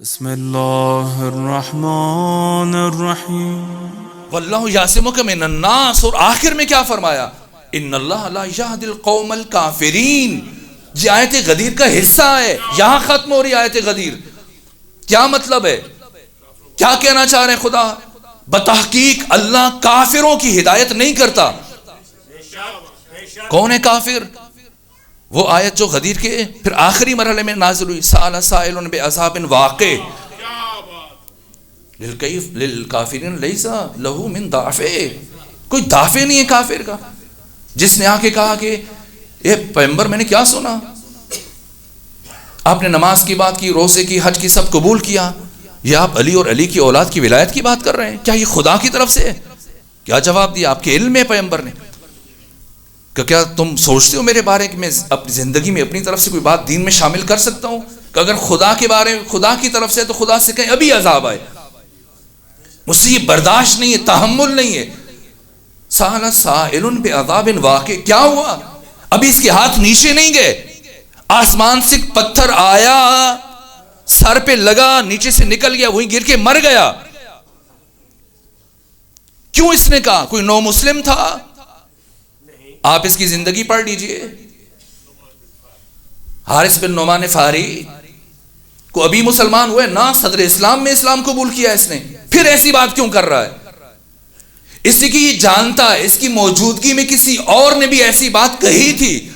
बिस्मिल्लाहिर्रहमानिर्रहीम। वल्लाहु यासिमुका मिनन्नास। और आखिर में क्या फरमाया? इन्नल्लाह ला यहदिल कौमल काफिरीन। ये आयत गदीर का हिस्सा है। यहां खत्म हो रही आयत गदीर। क्या मतलब है? क्या कहना चाह रहे हैं खुदा? बतहकीक अल्लाह काफिरों की हिदायत नहीं करता। कौन है काफिर? वो आयत जो गदीर के फिर आखिरी मरहले में नाज़िल हुई, साला साइलुन बिअज़ाबिन वाक़ि लिल काफिरीन लैसा लहू मिन दाफ़े। कोई दाफ़े नहीं है काफिर का। जिसने आके कहा कि ये पैगंबर मैंने क्या सुना, आपने नमाज की बात की, रोजे की, हज की, सब कबूल किया, ये आप अली और अली की औलाद की विलायत की बात कर रहे हैं, क्या ये खुदा की तरफ से है? क्या जवाब दिया? आपके इल्म में पैगंबर ने कि क्या तुम सोचते हो मेरे बारे में अपनी जिंदगी में अपनी तरफ से कोई बात दीन में शामिल कर सकता हूं कि अगर खुदा के बारे में खुदा की तरफ से तो खुदा से कहें अभी अजाब आए, मुझसे ये बर्दाश्त नहीं है, तहम्मुल नहीं है। साला साइलुन बिअज़ाबिन वाक़ि। क्या हुआ? अभी इसके हाथ नीचे नहीं गए, आसमान से पत्थर आया, सर पे लगा, नीचे से निकल गया, वहीं गिर के मर गया। क्यों इसने कहा? कोई नौ मुस्लिम था? आप इसकी जिंदगी पढ़ लीजिए। हारिस बिन नुमान फारी को अभी मुसलमान हुए ना, सदर इस्लाम में इस्लाम कबूल किया इसने, फिर ऐसी बात क्यों कर रहा है? इसलिए कि ये जानता है इसकी मौजूदगी में किसी और ने भी ऐसी बात कही थी।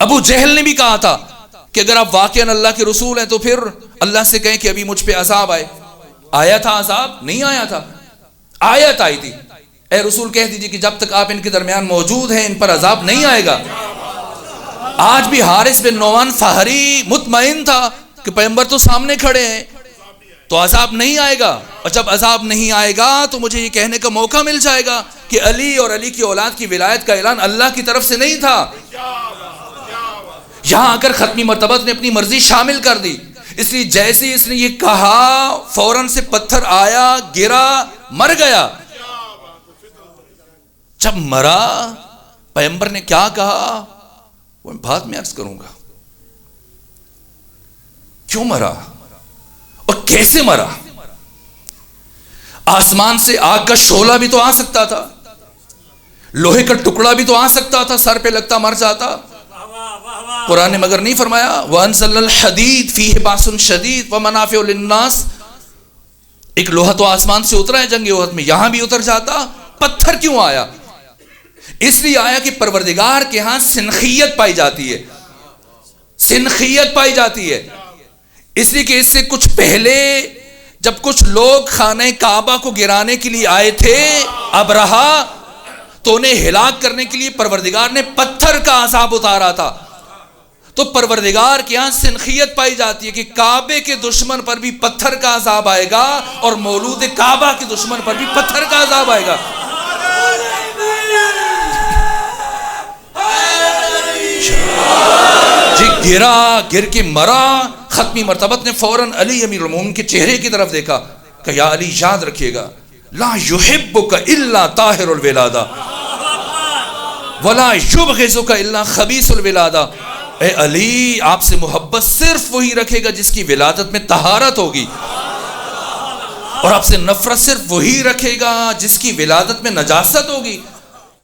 अबू जहल ने भी कहा था कि अगर आप वाकईन अल्लाह के रसूल हैं तो फिर अल्लाह से कहें कि अभी मुझ पे अजाब आए। आया था अजाब? नहीं आया था। आयत आई थी, ए रसूल कह दीजिए कि जब तक आप इनके दरमियान मौजूद हैं इन पर अजाब नहीं आएगा। आज भी हारिस बिन नुमान फहरी मुतमईन था कि पैगंबर तो सामने खड़े हैं, तो अजाब नहीं आएगा। और जब अजाब नहीं आएगा तो मुझे ये कहने का मौका मिल जाएगा कि अली और अली की औलाद की विलायत का ऐलान अल्लाह की तरफ से नहीं था। यहां आकर खत्मी मर्तबत ने अपनी मर्जी शामिल कर दी। इसलिए जैसे ही इसने ये कहा फौरन से पत्थर आया, गिरा, मर गया। जब मरा पैगंबर ने क्या कहा वो मैं बाद में अर्ज करूंगा। क्यों मरा और कैसे मरा? आसमान से आग का शोला भी तो आ सकता था, लोहे का टुकड़ा भी तो आ सकता था, सर पे लगता मर जाता। कुरान ने मगर नहीं फरमाया वअनज़लल हदीद फीहि बासुन शदीद व मनाफिउ लिन्नास। एक लोहा तो आसमान से उतरा है जंग उहद में, यहां भी उतर जाता। पत्थर क्यों आया? इसलिए आया कि परवरदिगार के यहां सिनखियत पाई जाती है, सिनखियत पाई जाती है। इसलिए कि इससे कुछ पहले जब कुछ लोग खाने काबा को गिराने के लिए आए थे अबरहा, तो उन्हें हिलाक करने के लिए परवरदिगार ने पत्थर का अज़ाब उतारा था। तो परवरदिगार के यहां सिनखियत पाई जाती है कि काबे के दुश्मन पर भी पत्थर का अज़ाब आएगा और मौलूद काबा के दुश्मन पर भी पत्थर का अज़ाब आएगा। जी गिरा, गिर के मरा। खत्मी मर्तबत ने फौरन अली अमीरुल मोमिनीन के चेहरे की तरफ देखा कि या अली याद रखिएगा ला युहिब्बुका इल्ला ताहिरुल विलादा वला युबग़िज़ुका इल्ला खबीसुल विलादा। ए अली, आपसे मोहब्बत सिर्फ वही रखेगा जिसकी विलादत में तहारत होगी, और आपसे नफरत सिर्फ वही रखेगा जिसकी विलादत में नजासत होगी।